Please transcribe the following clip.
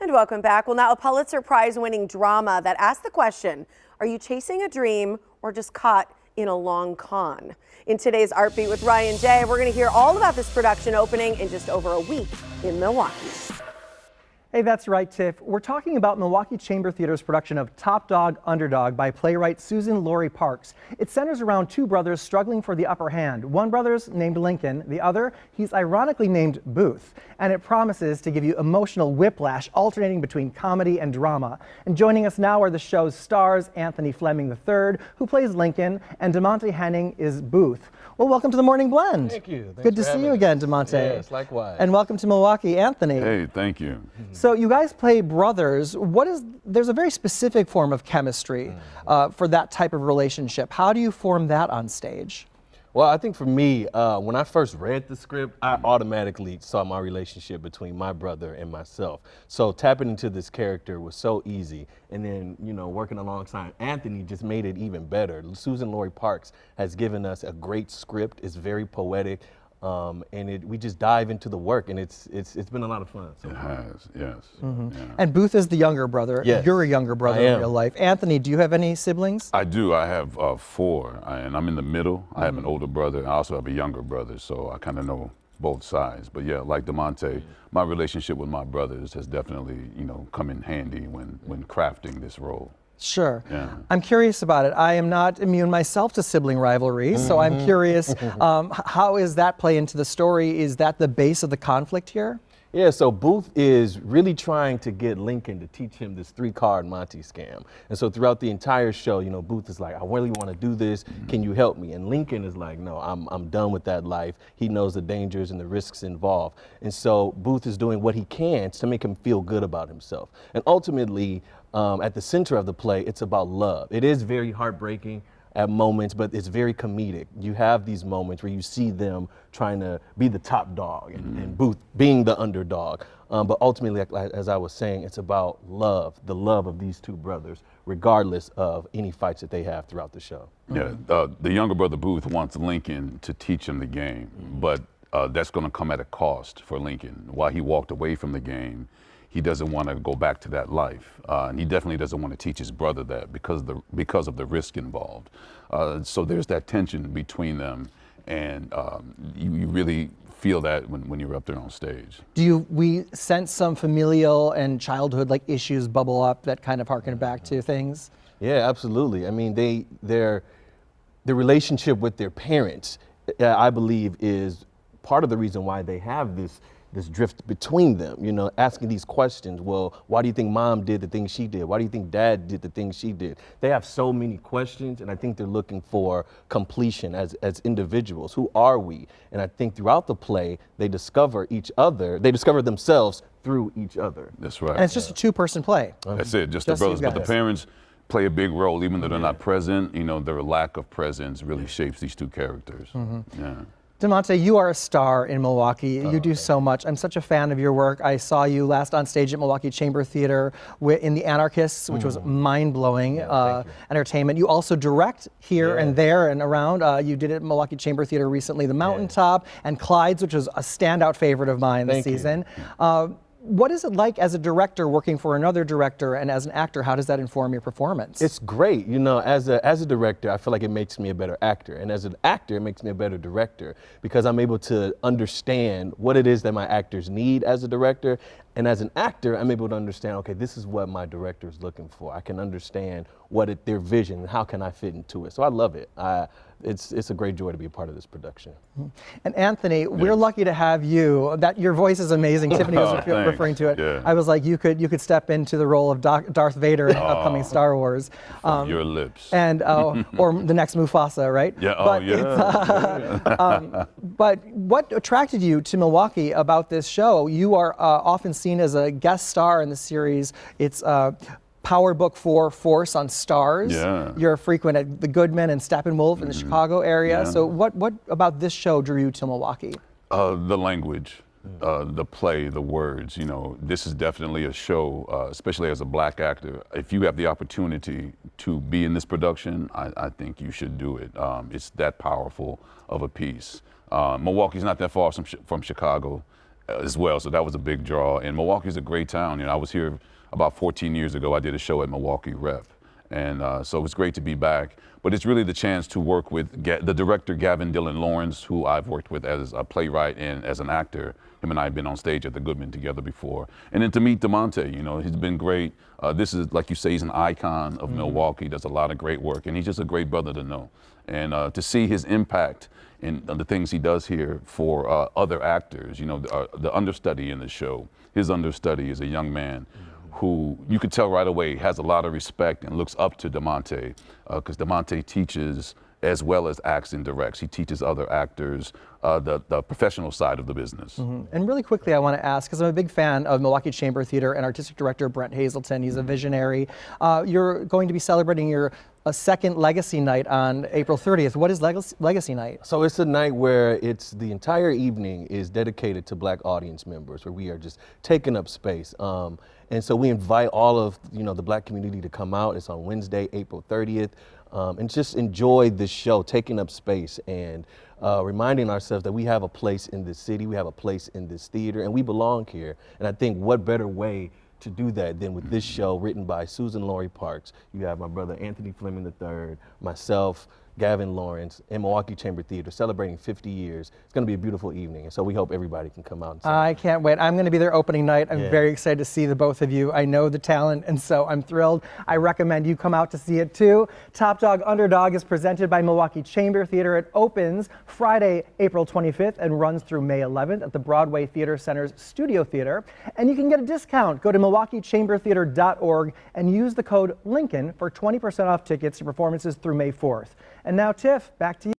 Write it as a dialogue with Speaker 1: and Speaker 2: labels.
Speaker 1: And welcome back. Well, now a Pulitzer Prize-winning drama that asks the question, are you chasing a dream or just caught in a long con? In today's Art Beat with Ryan J, we're going to hear all about this production opening in just over a week in Milwaukee.
Speaker 2: Hey, that's right, Tiff. We're talking about Milwaukee Chamber Theatre's production of Topdog, Underdog by playwright Suzan-Lori Parks. It centers around two brothers struggling for the upper hand. One brother's named Lincoln, the other, he's ironically named Booth. And it promises to give you emotional whiplash alternating between comedy and drama. And joining us now are the show's stars, Anthony Fleming III, who plays Lincoln, and Dimonte Henning is Booth. Well, welcome to the Morning Blend.
Speaker 3: Thank you. Thanks
Speaker 2: Good to see you again, Dimonte.
Speaker 3: Yes, likewise.
Speaker 2: And welcome to Milwaukee, Anthony.
Speaker 4: Hey, thank you.
Speaker 2: So you guys play brothers. There's a very specific form of chemistry for that type of relationship. How do you form that on stage?
Speaker 3: Well, I think for me, when I first read the script, I automatically saw my relationship between my brother and myself. So tapping into this character was so easy. And then, working alongside Anthony just made it even better. Suzan-Lori Parks has given us a great script. It's very poetic. And we just dive into the work, and it's been a lot of fun. So.
Speaker 4: It has, yes.
Speaker 2: Mm-hmm.
Speaker 4: Yeah.
Speaker 2: And Booth is the younger brother.
Speaker 3: Yes.
Speaker 2: You're a younger brother in real life. Anthony, do you have any siblings?
Speaker 4: I do. I have four, and I'm in the middle. I have an older brother. I also have a younger brother, so I kind of know both sides. But yeah, like Dimonte, my relationship with my brothers has definitely, come in handy when crafting this role.
Speaker 2: Sure.
Speaker 4: Yeah.
Speaker 2: I'm curious about it. I am not immune myself to sibling rivalry, so I'm curious, how does that play into the story? Is that the base of the conflict here?
Speaker 3: Yeah, so Booth is really trying to get Lincoln to teach him this 3-card Monte scam. And so throughout the entire show, Booth is like, I really want to do this. Can you help me? And Lincoln is like, no, I'm done with that life. He knows the dangers and the risks involved. And so Booth is doing what he can to make him feel good about himself. And ultimately, at the center of the play, it's about love. It is very heartbreaking at moments, but it's very comedic. You have these moments where you see them trying to be the top dog and Booth being the underdog. But ultimately, as I was saying, it's about love, the love of these two brothers, regardless of any fights that they have throughout the show.
Speaker 4: Yeah, the younger brother Booth wants Lincoln to teach him the game, but that's going to come at a cost for Lincoln. While he walked away from the game, he doesn't want to go back to that life. And he definitely doesn't want to teach his brother that because of the risk involved. So there's that tension between them, and you really feel that when you're up there on stage.
Speaker 2: We sense some familial and childhood issues bubble up that kind of harken back to things?
Speaker 3: Yeah, absolutely. I mean, the relationship with their parents, I believe, is part of the reason why they have this drift between them, asking these questions. Well, why do you think mom did the things she did? Why do you think dad did the things she did? They have so many questions, and I think they're looking for completion as individuals. Who are we? And I think throughout the play, they discover each other. They discover themselves through each other.
Speaker 4: That's right.
Speaker 2: And it's just a two-person play.
Speaker 4: That's it, just the brothers. But the parents play a big role, even though they're not present. Their lack of presence really shapes these two characters. Yeah.
Speaker 2: Dimonte, you are a star in Milwaukee. You do so much. I'm such a fan of your work. I saw you last on stage at Milwaukee Chamber Theatre in The Anarchists, which was mind-blowing entertainment. You also direct here and there and around. You did it at Milwaukee Chamber Theatre recently, The Mountaintop, and Clyde's, which was a standout favorite of mine this season. What is it like as a director working for another director, and as an actor, how does that inform your performance?
Speaker 3: It's great. As a director, I feel like it makes me a better actor. And as an actor, it makes me a better director because I'm able to understand what it is that my actors need as a director. And as an actor, I'm able to understand, okay, this is what my director is looking for. I can understand their vision and how can I fit into it. So I love it. It's a great joy to be a part of this production.
Speaker 2: And Anthony, we're lucky to have you. Your voice is amazing. Tiffany was referring to it.
Speaker 4: Yeah.
Speaker 2: I was like, you could step into the role of Darth Vader in the upcoming Star Wars.
Speaker 4: From your lips.
Speaker 2: And or the next Mufasa, right?
Speaker 4: Yeah.
Speaker 2: But what attracted you to Milwaukee about this show? You are often seen as a guest star in the series. It's Power Book 4 Force on Stars.
Speaker 4: Yeah.
Speaker 2: You're frequent at the Goodman and Steppenwolf in the Chicago area.
Speaker 4: Yeah.
Speaker 2: So what about this show drew you to Milwaukee?
Speaker 4: The language, the play, the words. This is definitely a show, especially as a black actor. If you have the opportunity to be in this production, I think you should do it. It's that powerful of a piece. Milwaukee's not that far from Chicago. as well. So that was a big draw. And Milwaukee's a great town. I was here about 14 years ago. I did a show at Milwaukee Rep. And so it's great to be back. But it's really the chance to work with the director, Gavin Dillon Lawrence, who I've worked with as a playwright and as an actor. Him and I have been on stage at the Goodman together before. And then to meet Dimonte, he's been great. This is, like you say, he's an icon of Milwaukee, does a lot of great work, and he's just a great brother to know. And to see his impact in the things he does here for other actors, the understudy in the show, his understudy is a young man who you could tell right away has a lot of respect and looks up to Dimonte, because Dimonte teaches as well as acts and directs. He teaches other actors the professional side of the business.
Speaker 2: And really quickly, I want to ask, because I'm a big fan of Milwaukee Chamber Theatre and Artistic Director Brent Hazelton. He's a visionary. You're going to be celebrating your second Legacy Night on April 30th. What is Legacy Night?
Speaker 3: So it's a night where the entire evening is dedicated to Black audience members, where we are just taking up space. And so we invite all of the Black community to come out. It's on Wednesday, April 30th, and just enjoy this show, taking up space and reminding ourselves that we have a place in this city, we have a place in this theater, and we belong here. And I think what better way to do that than with this show written by Suzan-Lori Parks. You have my brother Anthony Fleming III, myself, Gavin Lawrence, and Milwaukee Chamber Theatre celebrating 50 years. It's going to be a beautiful evening, and so we hope everybody can come out and celebrate.
Speaker 2: I can't wait. I'm going to be there opening night. I'm very excited to see the both of you. I know the talent, and so I'm thrilled. I recommend you come out to see it too. Topdog Underdog is presented by Milwaukee Chamber Theatre. It opens Friday, April 25th and runs through May 11th at the Broadway Theater Center's Studio Theater. And you can get a discount. Go to MilwaukeeChamberTheatre.org and use the code Lincoln for 20% off tickets to performances through May 4th. And now, Tiff, back to you.